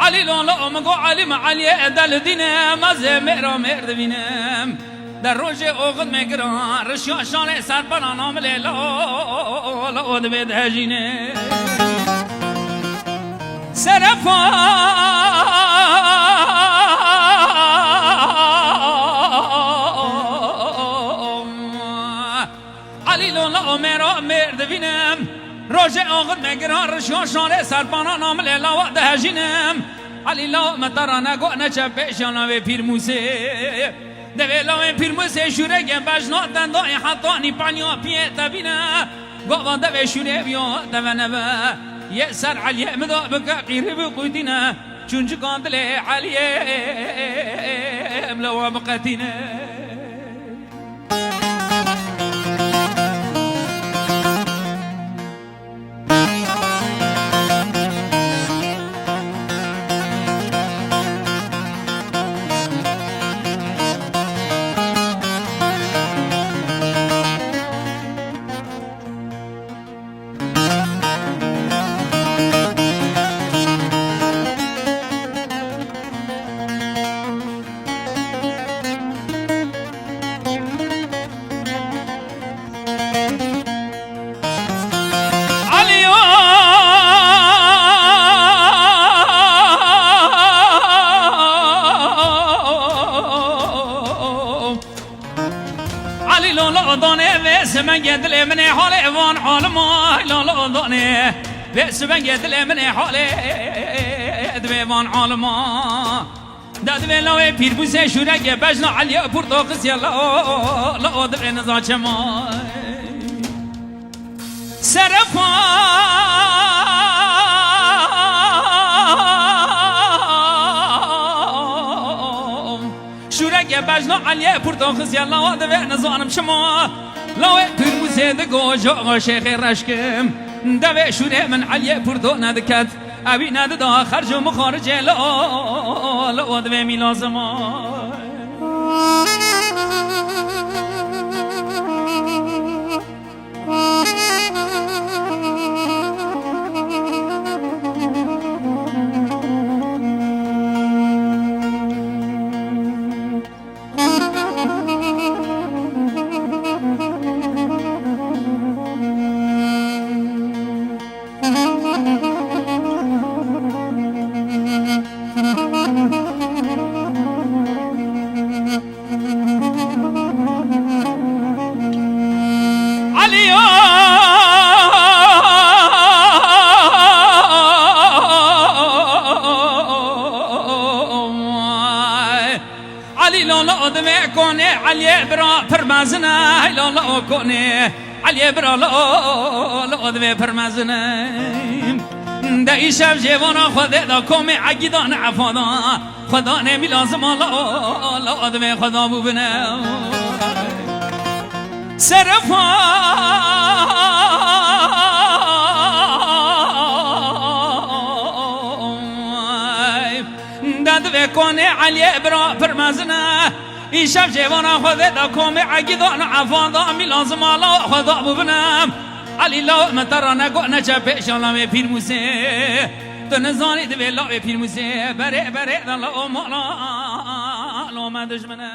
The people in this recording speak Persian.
علي لون لوم علي ما علي دل دينم از مرا مرد بینم در روز اوقات میگران رشیا شان سر بنام لیلا لود بدهجینه سرفا علي لون لوم مرا مرد بینم روز اوقات میگران رشیا شان سر بنام لیلا لود بدهجینم علی لا مطرانه گو نچه پیشانا و پیر موسه دوی لاوی پیر موسه شوره گه بجنا دندای حطانی پانیا پیه تبینه گوان دوی شوره بیا دوی نبه یه سر علیه مدا بکا قیره بقودینه چونچه کاندله علیه املوا بقتینه من قدل من حالي وان حال ما لا دوني بس من قدل من حالي ادوي وان حال ما دادوي لو پیر بوسه شورگه بجنا علی پرتوقس يلا لا دبر نزا چما سرفا شورگه بجنا علی پرتوقس يلا دبر نزانم شما لو پرموزه دگو جا شیخ رشکم دوه شونه من علیه پردو ندکت اوی نددا خرج و مخارجه لا دوه می لازمه علی برا پرمازنه لا کنه علی برا لا دوی پرمازنه دایی شب جوان خود دا کم عگیدان عفادا خدا نمی لازم لا دوی خدا ببینه سرفا دوی کنه علی برا پرمازنه این شب جوان خود دا کم عگیدان عفادا می لازم لا خدا ببینم علی لا مطرانه گو نچه پیشانا و پیر موسه تو نزانی دوی لا و پیر موسه بره دا لا مالا لا من دشمنه